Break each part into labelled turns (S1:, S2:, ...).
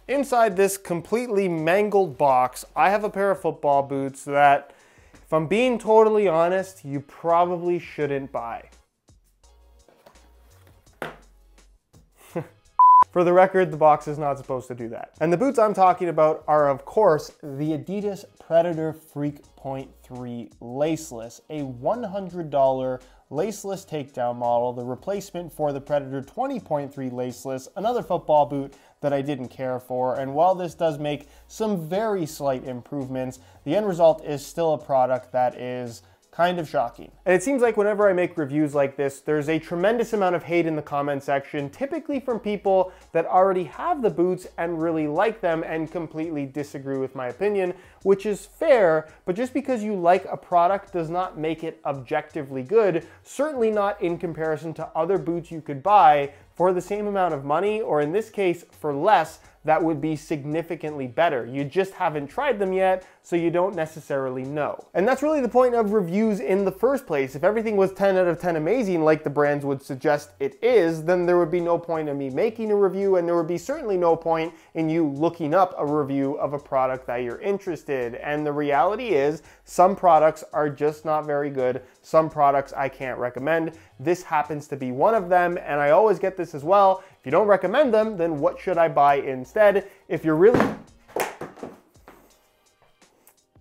S1: Inside this completely mangled box, I have a pair of football boots that, if I'm being totally honest, you probably shouldn't buy. For the record, the box is not supposed to do that. And the boots I'm talking about are, of course, the Adidas Predator Freak.3 Laceless, a $100 laceless takedown model, the replacement for the Predator 20.3 Laceless, another football boot that I didn't care for. And while this does make some very slight improvements, the end result is still a product that is kind of shocking. And it seems like whenever I make reviews like this, there's a tremendous amount of hate in the comment section, typically from people that already have the boots and really like them and completely disagree with my opinion, which is fair, but just because you like a product does not make it objectively good, certainly not in comparison to other boots you could buy for the same amount of money, or in this case, for less, that would be significantly better. You just haven't tried them yet, so you don't necessarily know. And that's really the point of reviews in the first place. If everything was 10 out of 10 amazing, like the brands would suggest it is, then there would be no point in me making a review, and there would be certainly no point in you looking up a review of a product that you're interested. And the reality is, some products are just not very good. Some products I can't recommend. This happens to be one of them, and I always get this as well. If you don't recommend them, then what should I buy instead? If you're really...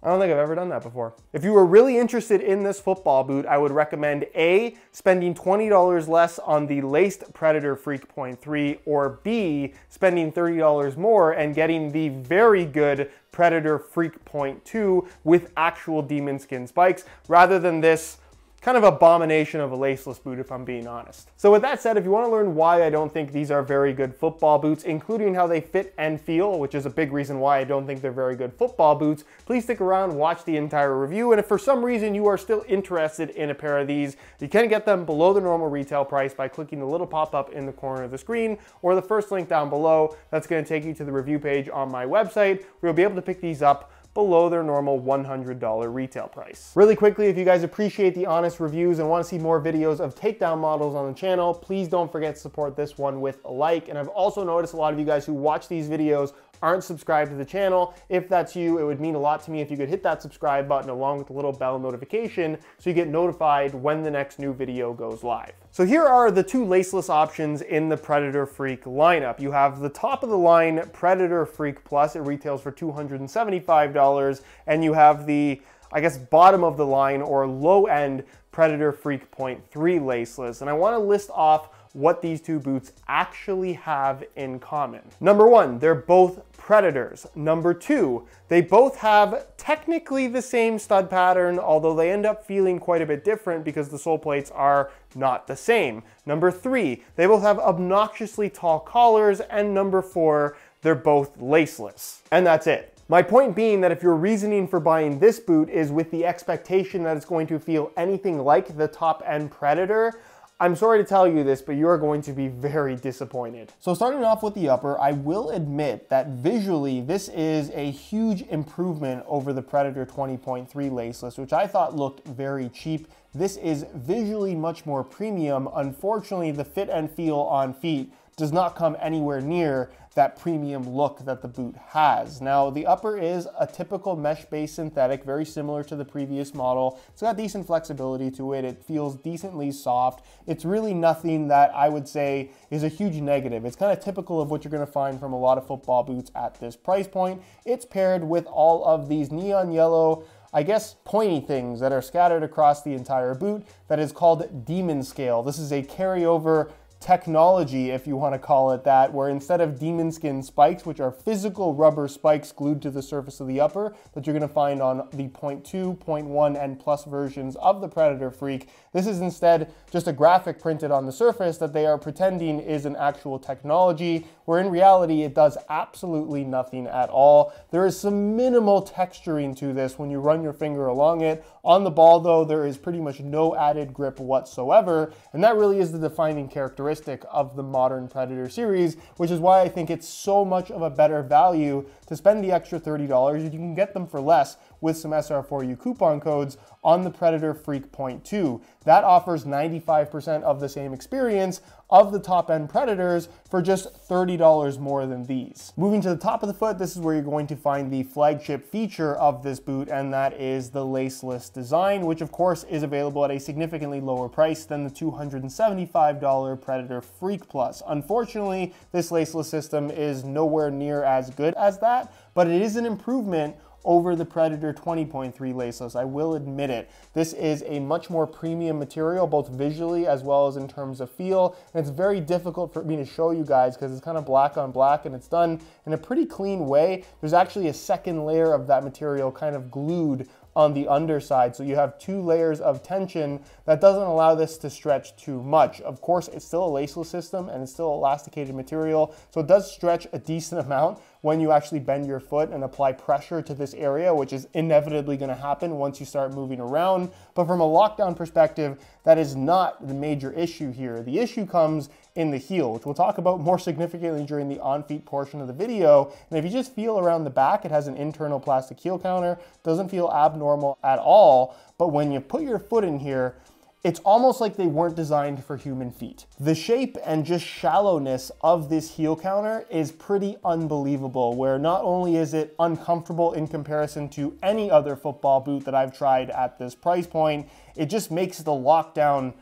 S1: I don't think I've ever done that before. If you were really interested in this football boot, I would recommend A, spending $20 less on the laced Predator Freak.3, or B, spending $30 more and getting the very good Predator Freak.2 with actual demon skin spikes, rather than this kind of abomination of a laceless boot, if I'm being honest. So with that said, if you want to learn why I don't think these are very good football boots, including how they fit and feel, which is a big reason why I don't think they're very good football boots, please stick around, watch the entire review, and if for some reason you are still interested in a pair of these, you can get them below the normal retail price by clicking the little pop-up in the corner of the screen, or the first link down below. That's going to take you to the review page on my website, where you'll be able to pick these up below their normal $100 retail price. Really quickly, if you guys appreciate the honest reviews and want to see more videos of takedown models on the channel, please don't forget to support this one with a like. And I've also noticed a lot of you guys who watch these videos aren't subscribed to the channel. If that's you, it would mean a lot to me if you could hit that subscribe button along with the little bell notification so you get notified when the next new video goes live. So here are the two laceless options in the Predator Freak lineup. You have the top of the line Predator Freak Plus, it retails for $275, and you have the, I guess, bottom of the line or low end Predator Freak.3 Laceless. And I want to list off what these two boots actually have in common. Number one, they're both Predators. Number two, they both have technically the same stud pattern, although they end up feeling quite a bit different because the sole plates are not the same. Number three, they both have obnoxiously tall collars. And number four, they're both laceless. And that's it. My point being that if your reasoning for buying this boot is with the expectation that it's going to feel anything like the top end Predator, I'm sorry to tell you this, but you're going to be very disappointed. So starting off with the upper, I will admit that visually this is a huge improvement over the Predator 20.3 Laceless, which I thought looked very cheap. This is visually much more premium. Unfortunately, the fit and feel on feet does not come anywhere near that premium look that the boot has. Now, the upper is a typical mesh-based synthetic, very similar to the previous model. It's got decent flexibility to it. It feels decently soft. It's really nothing that I would say is a huge negative. It's kind of typical of what you're going to find from a lot of football boots at this price point. It's paired with all of these neon yellow, I guess, pointy things that are scattered across the entire boot that is called Demon Scale. This is a carryover technology, if you want to call it that, where instead of demon skin spikes, which are physical rubber spikes glued to the surface of the upper that you're going to find on the 0.2, 0.1, and plus versions of the Predator Freak, this is instead just a graphic printed on the surface that they are pretending is an actual technology, where in reality it does absolutely nothing at all. There is some minimal texturing to this when you run your finger along it. On the ball though, there is pretty much no added grip whatsoever, and that really is the defining characteristic of the modern Predator series, which is why I think it's so much of a better value to spend the extra $30 if you can get them for less with some SR4U coupon codes on the Predator Freak.2. That offers 95% of the same experience of the top-end Predators for just $30 more than these. Moving to the top of the foot, this is where you're going to find the flagship feature of this boot, and that is the laceless design, which of course is available at a significantly lower price than the $275 Predator Freak Plus. Unfortunately, this laceless system is nowhere near as good as that, but it is an improvement over the Predator 20.3 Laceless. I will admit it. This is a much more premium material, both visually as well as in terms of feel. And it's very difficult for me to show you guys because it's kind of black on black and it's done in a pretty clean way. There's actually a second layer of that material kind of glued on the underside. So you have 2 layers of tension that doesn't allow this to stretch too much. Of course, it's still a laceless system and it's still elasticated material. So it does stretch a decent amount when you actually bend your foot and apply pressure to this area, which is inevitably going to happen once you start moving around. But from a lockdown perspective, that is not the major issue here. The issue comes in the heel, which we'll talk about more significantly during the on-feet portion of the video. And if you just feel around the back, it has an internal plastic heel counter. Doesn't feel abnormal at all. But when you put your foot in here, it's almost like they weren't designed for human feet. The shape and just shallowness of this heel counter is pretty unbelievable, where not only is it uncomfortable in comparison to any other football boot that I've tried at this price point, it just makes the lockdown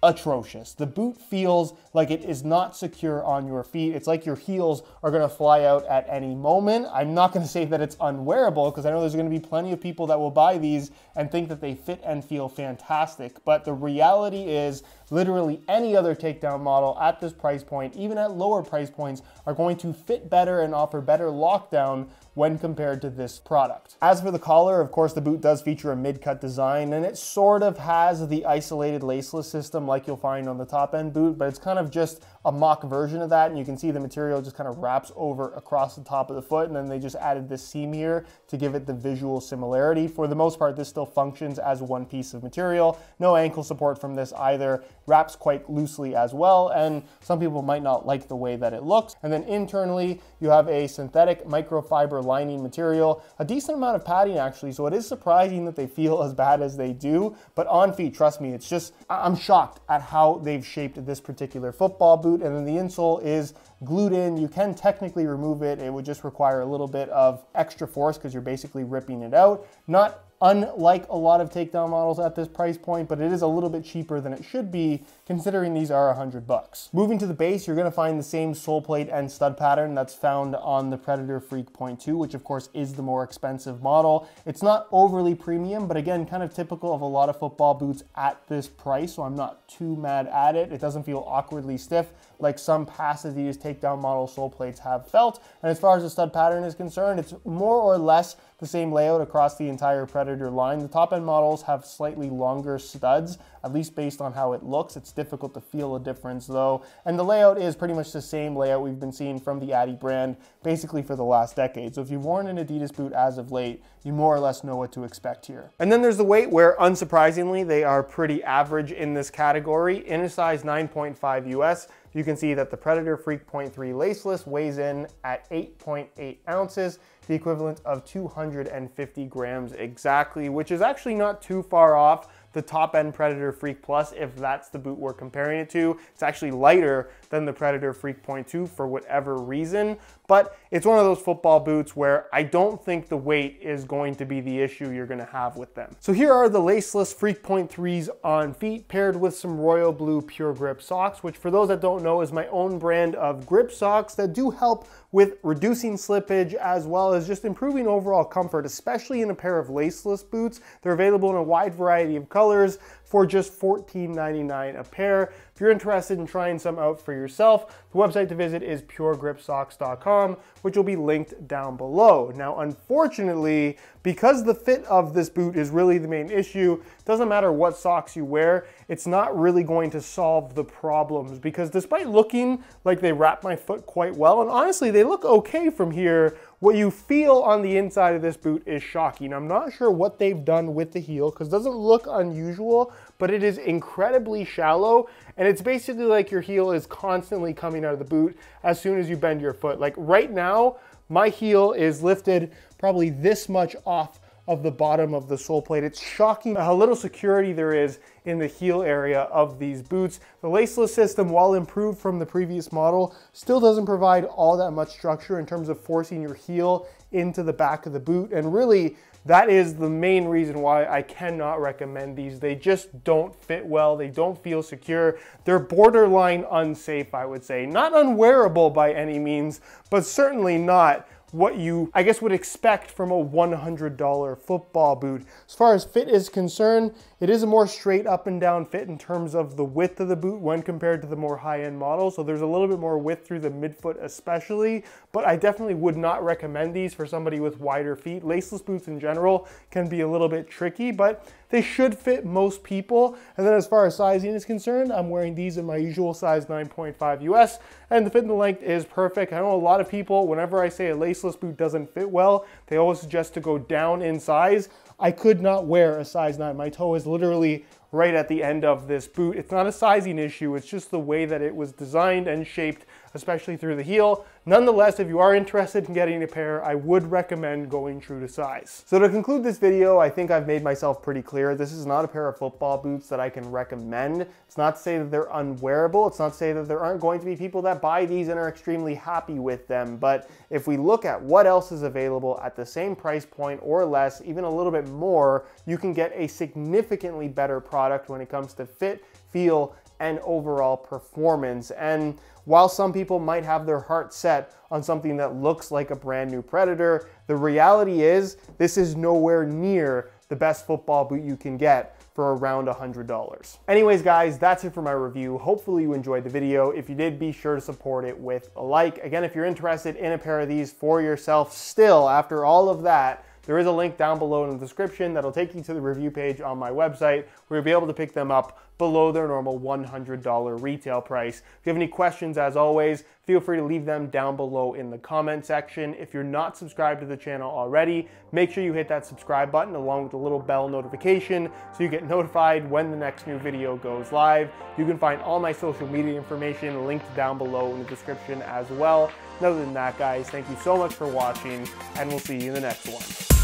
S1: atrocious. The boot feels like it is not secure on your feet. It's like your heels are going to fly out at any moment. I'm not going to say that it's unwearable because I know there's going to be plenty of people that will buy these and think that they fit and feel fantastic. But the reality is literally any other takedown model at this price point, even at lower price points, are going to fit better and offer better lockdown when compared to this product. As for the collar, of course, the boot does feature a mid-cut design, and it sort of has the isolated laceless system like you'll find on the top-end boot, but it's kind of just a mock version of that, and you can see the material just kind of wraps over across the top of the foot, and then they just added this seam here to give it the visual similarity. For the most part, this still functions as one piece of material. No ankle support from this either. Wraps quite loosely as well, and some people might not like the way that it looks. And then internally, you have a synthetic microfiber lining material, a decent amount of padding actually, so it is surprising that they feel as bad as they do, but on feet, trust me, it's just, I'm shocked at how they've shaped this particular football boot. And then the insole is glued in. You can technically remove it. It would just require a little bit of extra force because you're basically ripping it out. Not unlike a lot of takedown models at this price point, but it is a little bit cheaper than it should be considering these are $100. Moving to the base, you're going to find the same sole plate and stud pattern that's found on the Predator Freak.2, which of course is the more expensive model. It's not overly premium, but again, kind of typical of a lot of football boots at this price, so I'm not too mad at it. It doesn't feel awkwardly stiff like some past Adidas takedown model sole plates have felt. And as far as the stud pattern is concerned, it's more or less the same layout across the entire Predator line. The top end models have slightly longer studs, at least based on how it looks. It's difficult to feel a difference though. And the layout is pretty much the same layout we've been seeing from the Adi brand basically for the last decade. So if you've worn an Adidas boot as of late, you more or less know what to expect here. And then there's the weight, where unsurprisingly, they are pretty average in this category. In a size 9.5 US, you can see that the Predator Freak.3 Laceless weighs in at 8.8 ounces, the equivalent of 250 grams exactly, which is actually not too far off the top-end Predator Freak Plus, if that's the boot we're comparing it to. It's actually lighter than the Predator Freak.2 for whatever reason, but it's one of those football boots where I don't think the weight is going to be the issue you're going to have with them. So here are the Laceless Freak.3s on feet, paired with some royal blue pure grip socks, which for those that don't know is my own brand of grip socks that do help with reducing slippage as well as just improving overall comfort, especially in a pair of laceless boots. They're available in a wide variety of colors for just $14.99 a pair. If you're interested in trying some out for yourself, the website to visit is puregripsocks.com, which will be linked down below. Now, unfortunately, because the fit of this boot is really the main issue, it doesn't matter what socks you wear, it's not really going to solve the problems, because despite looking like they wrap my foot quite well, and honestly, they look okay from here, what you feel on the inside of this boot is shocking. I'm not sure what they've done with the heel because it doesn't look unusual, but it is incredibly shallow, and it's basically like your heel is constantly coming out of the boot as soon as you bend your foot. Like right now, my heel is lifted probably this much off of the bottom of the sole plate. It's shocking how little security there is in the heel area of these boots. The Laceless system, while improved from the previous model, still doesn't provide all that much structure in terms of forcing your heel into the back of the boot. And really, that is the main reason why I cannot recommend these. They just don't fit well. They don't feel secure. They're borderline unsafe, I would say. Not unwearable by any means, but certainly not what you, I guess, would expect from a $100 football boot. As far as fit is concerned, it is a more straight up and down fit in terms of the width of the boot when compared to the more high-end model. So there's a little bit more width through the midfoot especially, but I definitely would not recommend these for somebody with wider feet. Laceless boots in general can be a little bit tricky, but they should fit most people. And then as far as sizing is concerned, I'm wearing these in my usual size 9.5 US, and the fit and the length is perfect. I know a lot of people, whenever I say a laceless boot doesn't fit well, they always suggest to go down in size. I could not wear a size 9. My toe is literally right at the end of this boot. It's not a sizing issue, it's just the way that it was designed and shaped, especially through the heel. Nonetheless, if you are interested in getting a pair, I would recommend going true to size. So to conclude this video, I think I've made myself pretty clear. This is not a pair of football boots that I can recommend. It's not to say that they're unwearable. It's not to say that there aren't going to be people that buy these and are extremely happy with them. But if we look at what else is available at the same price point or less, even a little bit more, you can get a significantly better product when it comes to fit, feel, and overall performance. And while some people might have their heart set on something that looks like a brand new Predator, the reality is this is nowhere near the best football boot you can get for around $100. Anyways, guys, that's it for my review. Hopefully you enjoyed the video. If you did, be sure to support it with a like. Again, if you're interested in a pair of these for yourself still, after all of that, there is a link down below in the description that'll take you to the review page on my website where you'll be able to pick them up below their normal $100 retail price. If you have any questions, as always, feel free to leave them down below in the comment section. If you're not subscribed to the channel already, make sure you hit that subscribe button along with the little bell notification so you get notified when the next new video goes live. You can find all my social media information linked down below in the description as well. And other than that, guys, thank you so much for watching, and we'll see you in the next one.